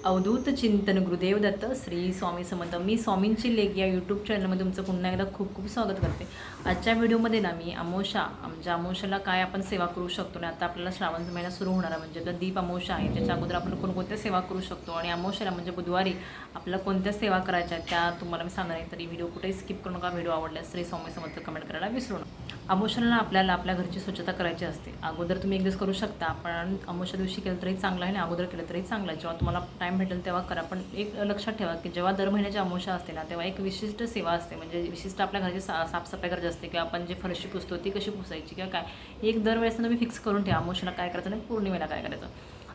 अवधूत चिंतन गुरुदेव दत्त श्री स्वामी समर्थ. मी स्वामींची लेख या यूट्यूब चॅनलमध्ये तुमचं पुन्हा एकदा खूप खूप स्वागत करते. आजच्या व्हिडिओमध्ये ना मी म्हणजे अमावस्याला काय आपण सेवा करू शकतो ना. आता आपल्याला श्रावण महिना सुरू होणार आहे, म्हणजे आता दीप अमावस्या आहे. त्याच्या अगोदर आपण कोणकोणत्या सेवा करू शकतो आणि अमावस्याला म्हणजे बुधवारी आपल्याला कोणत्या सेवा करायच्या त्या तुम्हाला मी सांगणार आहे. तरी व्हिडिओ कुठेही स्किप करू नका. व्हिडिओ आवडल्यास श्री स्वामी समर्थ कमेंट करायला विसरू नका. अमावस्याला आपल्याला आपल्या घरची स्वच्छता करायची असते. अगोदर तुम्ही एक दिवस करू शकता, पण अमावस्या दिवशी केलं तरी चांगलं आहे आणि अगोदर केलं तरी चांगलं आहे. जेव्हा तुम्हाला टाईम भेटेल तेव्हा करा. पण एक लक्षात ठेवा की जेव्हा दर महिन्याची अमावस्या असते ना, तेव्हा एक विशिष्ट सेवा असते. म्हणजे विशिष्ट आपल्या घराची साफसफाई करायची असते किंवा आपण जे फरशी पुसतो ती कशी पुसायची किंवा काय, एक दरवेळेस तुम्ही फिक्स करून ठेवा. अमावस्याला काय करायचं आणि पौर्णिमेला काय करायचं.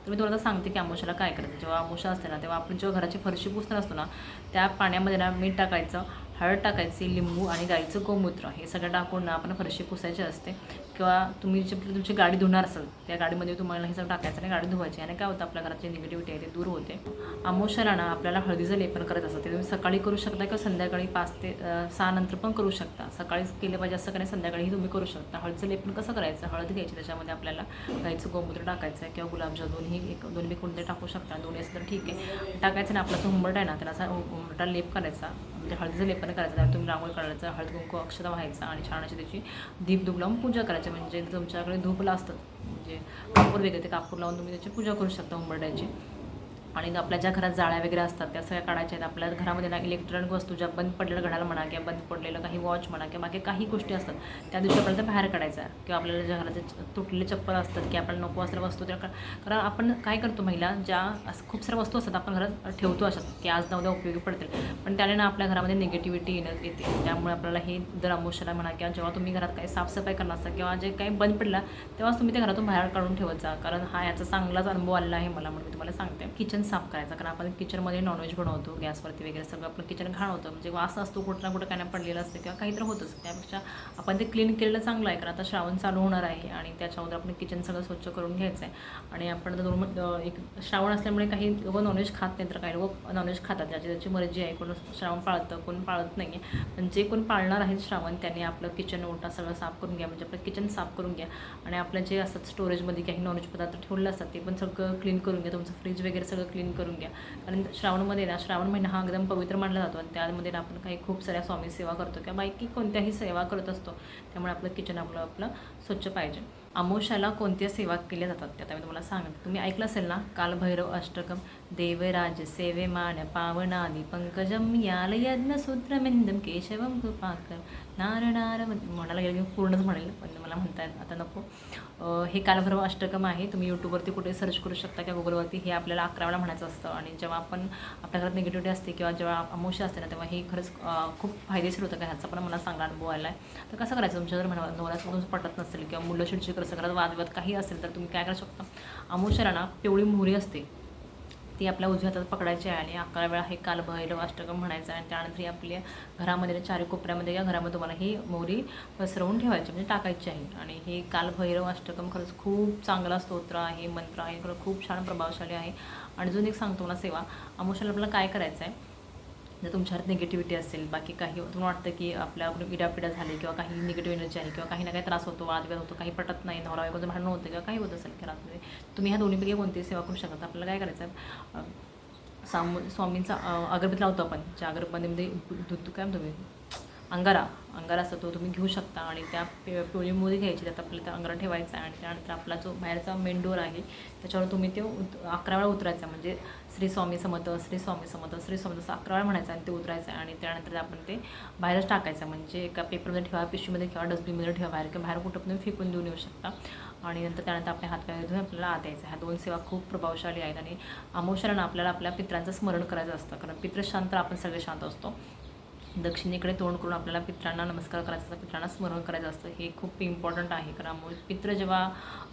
तर मी तुम्हाला सांगते की अमावस्याला काय करायचं. जेव्हा अमावस्या असते ना, तेव्हा आपण जेव्हा घराची फरशी पुसणार असतो ना, त्या पाण्यामध्ये ना मीठ टाकायचं, हळद टाकायची, लिंबू आणि गाईचं गोमूत्र हे सगळं टाकून ना आपण फरशी पुसायची असते. किंवा तुम्ही जे तुमची गाडी धुणार असाल त्या गाडीमध्ये तुम्हाला हे सगळं टाकायचं आणि गाडी धुवायची. आणि काय होतं, आपल्या घरात जे निगेटिव्हिटी आहे ते दूर होते. अमावस्याला ना आपल्याला हळदीचं लेपन करायचं असतं. ते तुम्ही सकाळी करू शकता किंवा संध्याकाळी 5 ते 6 नंतर पण करू शकता. सकाळीच केलं पाहिजे असं काही संध्याकाळीही तुम्ही करू शकता. हळदीचं लेपन कसं करायचं, हळद घ्यायची, त्याच्यामध्ये आपल्याला गाईचं गोमूत्र टाकायचं आहे किंवा गुलाबजल दोन्ही कोणते टाकू शकता. दोन्ही असं तर ठीक आहे, टाकायचं ना. आपला जो हुंबरट आहे ना, त्याला असा हुंबरटा लेप करायचा, म्हणजे हळदीचं लेपन करायचं. त्यावर तुम्ही रांगोळी काढायचं, हळद कुंकू अक्षता व्हायचा आणि छान अशी त्याची दीप धूप लावून पूजा करायची. म्हणजे तुमच्याकडे धूपला असतं, म्हणजे कापूर वेगळे, ते कापूर लावून तुम्ही त्याची पूजा करू शकता हुंबरट्याची. आणि आपल्या ज्या घरात जाळ्या वगैरे असतात त्या सगळ्या काढायच्या आहेत. आपल्या घरामध्ये ना इलेक्ट्रॉनिक वस्तू ज्या बंद पडलेल्या घड्याळ म्हणा किंवा बंद पडलेलं काही वॉच म्हणा किंवा बाकी काही गोष्टी असतात, त्या दिवशी आपल्याला त्या बाहेर काढायच्या. किंवा आपल्याला ज्या घराचे तुटलेले चप्पल असतात की आपल्याला नको असलेल्या वस्तू त्या, कारण आपण काय करतो, महिला ज्या खूप साऱ्या वस्तू असतात आपण घरात ठेवतो अशात की आज ना उद्या उपयोगी पडतील, पण त्याने ना आपल्या घरामध्ये निगेटिव्हिटी येते. त्यामुळे आपल्याला हे दर अमावस्याला म्हणा किंवा जेव्हा तुम्ही घरात काही साफसफाई करणार असता किंवा जे काही बंद पडला तेव्हाच तुम्ही त्या घरातून बाहेर काढून ठेवत जा. कारण हा याचा चांगलाच अनुभव आलेला आहे मला, म्हणून मी तुम्हाला सांगते. किचन साफ करायचं, कारण आपण किचनमध्ये नॉनव्हेज बनवतो गॅसवरती वगैरे, सगळं आपलं किचन घाण होतं, म्हणजे वास असतो कुठं ना कुठं काय नाही पडलेलं असतं किंवा काहीतरी होतंच. त्यापेक्षा आपण ते क्लीन केलेलं चांगलं आहे. कारण आता श्रावण चालू होणार आहे आणि त्याच्यामध्ये आपण किचन सगळं स्वच्छ करून घ्यायचं आहे. आणि आपण एक श्रावण असल्यामुळे काही लोक नॉनव्हेज खात नाही, तर काही लोक नॉनव्हेज खातात, ज्याची त्याची मर्जी आहे. कोण श्रावण पाळतं, कोण पाळत नाही आहे. पण जे कोण पाळणार आहेत श्रावण, त्यांनी आपलं किचन ओटा सगळं साफ करून घ्या. म्हणजे आपलं किचन साफ करून घ्या आणि आपल्या जे असतात स्टोरेजमध्ये काही नॉनव्हेज पदार्थ ठेवले असतात ते पण सगळं क्लीन करून घ्या. तुमचं फ्रीज वगैरे सगळं क्लीन करून घ्या. कारण श्रावणमध्ये ना, श्रावण महिना हा एकदम पवित्र मानला जातो आणि त्यामध्ये आपण काही खूप साऱ्या स्वामी सेवा करतो किंवा बाकी कोणत्याही सेवा करत असतो. त्यामुळे आपलं किचन आपलं स्वच्छ पाहिजे. अमावस्याला कोणत्या सेवा केल्या जातात ते आता मी तुम्हाला सांगते. तुम्ही ऐकलं असेल ना, कालभैरव अष्टकम, देवराज सेवेमान पावनादी पंकजम याल यज्ञसूत्रमेंदम केशवम कृपाकर नारनार म्हणायला गेलं की पूर्णच म्हणेल, पण मला म्हणता येत आता नको. हे कालभैरव अष्टकम आहे. तुम्ही यूट्यूबवरती कुठे सर्च करू शकता किंवा गुगलवरती. हे आपल्याला 11 वेळा म्हणायचं असतं. आणि जेव्हा आपण आपल्या घरात निगेटिव्हिटी असते किंवा जेव्हा अमावस्या असते ना, तेव्हा हे खरंच खूप फायदेशीर होतं. का ह्याचा पण मला चांगला अनुभव आला आहे. तर कसं करायचं, तुमच्या जर नवऱ्यासोबत तुमचं पटत नसेल किंवा मुलं चिडचिड करत घरात वादविवाद काही असेल, तर तुम्ही काय करू शकता. अमावस्याला ना पिवळी मोहरी असते, ती आपल्या उजव्या हातात पकडायची आहे आणि 11 वेळा हे कालभैरव अष्टकम म्हणायचं. आणि त्यानंतर ही आपल्या घरामध्ये चारी कोपऱ्यामध्ये या घरामध्ये तुम्हाला ही मोहरी पसरवून ठेवायची, म्हणजे टाकायची आहे. आणि हे कालभैरव अष्टकम खरंच खूप चांगला स्तोत्र आहे, मंत्र आहे, खरं खूप छान प्रभावशाली आहे. आणि अजून एक सांगतो मला सेवा, अमावस्याला आपल्याला काय करायचं आहे. जर तुमच्या घरात निगेटिव्हिटी असेल, बाकी काही तुम्हाला वाटतं की आपल्याकडून इडापिडा झाली किंवा काही निगेटिव्ह एनर्जी आहे किंवा काही ना काही त्रास होतो, वादविवाद होतो, काही पटत नाही, नवरा बायकोचं भांडण होतं किंवा काही होत असेल घरामध्ये, तुम्ही ह्या दोन्हीपैकी कोणतीही सेवा करू शकता. आपल्याला काय करायचं आहे, स्वामींचा अगरबत्ती लावतो आपण, ज्या अगरबत्तीमध्ये दूध काय म्हणतो मी, अंगारा असतो तो तुम्ही घेऊ शकता. आणि त्या पिवळी मोहरी घ्यायची, त्यात आपल्याला त्या अंगारा ठेवायचा आहे. आणि त्यानंतर आपला जो बाहेरचा मेन डोर आहे त्याच्यावर तुम्ही ते 11 वेळा उतरायचा. म्हणजे श्री स्वामी समर्थ, श्री स्वामी समर्थ, श्री स्वामी, असं 11 वेळा म्हणायचं आणि ते उतरायचं आहे. आणि त्यानंतर आपण ते बाहेरच टाकायचं, म्हणजे एका पेपरमध्ये ठेवा, पिशवीमध्ये ठेवा, डस्टबिनमध्ये ठेवा, बाहेर किंवा बाहेर कुठं पण तुम्ही फेकून देऊन येऊ शकता. आणि नंतर त्यानंतर आपल्या हातपाय धुवून आपल्याला आत यायचं. ह्या 2 सेवा खूप प्रभावशाली आहेत. आणि अमावस्याला आपल्याला आपल्या पित्रांचं स्मरण करायचं असतं, कारण पित्र शांत, आपण सगळे शांत असतो. दक्षिणेकडे तोंड करून आपल्याला पित्रांना नमस्कार करायचा असतं, पित्रांना स्मरण करायचं असतं. हे खूप इम्पॉर्टंट आहे, कारण पित्र जेव्हा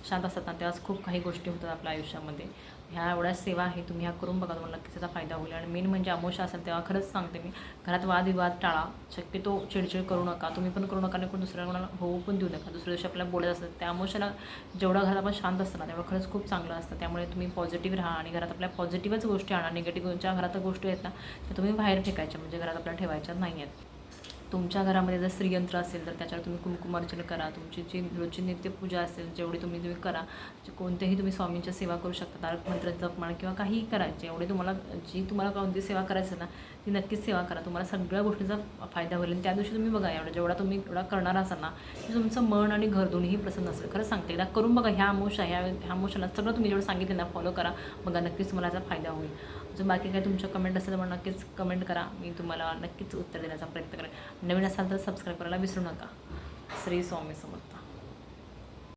शांत असतात ना, तेव्हाच खूप काही गोष्टी होतात आपल्या आयुष्यामध्ये. ह्या एवढ्या सेवा आहे, तुम्ही ह्या करून बघा, तुम्हाला नक्कीच त्याचा फायदा होईल. आणि मेन म्हणजे अमावस्या असेल तेव्हा खरंच सांगते मी, घरात वादविवाद टाळा, शक्यतो चिडचिड करू नका, तुम्ही पण करू नका आणि कोण दुसऱ्या कोणाला होऊ पण देऊ नका. दुसऱ्या दिवशी आपल्याला बोलायचं असतं, त्या अमावस्याला जेवढा घरात आपण शांत असतं ना, तेवढं खरंच खूप चांगलं असतं. त्यामुळे तुम्ही पॉझिटिव्ह राहा आणि घरात आपल्या पॉझिटिव्हच गोष्टी आणा. निगेटिव्ह ज्या घरात गोष्टी आहेत ना, त्या तुम्ही बाहेर फेकायच्या, म्हणजे घरात आपल्याला ठेवायच्या नाही आहेत. तुमच्या घरामध्ये जर श्रीयंत्र असेल तर त्याच्यावर तुम्ही कुंकुमार्चना करा. तुमची जी रोजची नित्यपूजा असेल जेवढी तुम्ही करा. कोणतेही तुम्ही स्वामींची सेवा करू शकता. तारक मंत्र जप म्हणा किंवा काहीही करायचे. एवढे तुम्हाला कोणती सेवा करायची ना ती नक्कीच सेवा करा. तुम्हाला सगळ्या गोष्टींचा फायदा होईल. त्या दिवशी तुम्ही बघा जेवढा करणार असाल ना की तुमचं मन आणि घर दोन्हीही प्रसन्न असेल. खरंच सांगते एकदा करून बघा. ह्या अमावस्याला सगळं तुम्ही जेवढं सांगितलं ना फॉलो करा. बघा नक्कीच तुम्हाला याचा फायदा होईल. अजून बाकी काही तुमच्या कमेंट असेल तर मला नक्कीच कमेंट करा. मी तुम्हाला नक्कीच उत्तर देण्याचा प्रयत्न करेन. नवीन असाल तर सबस्क्राईब करायला विसरू नका. श्री स्वामी समर्थ.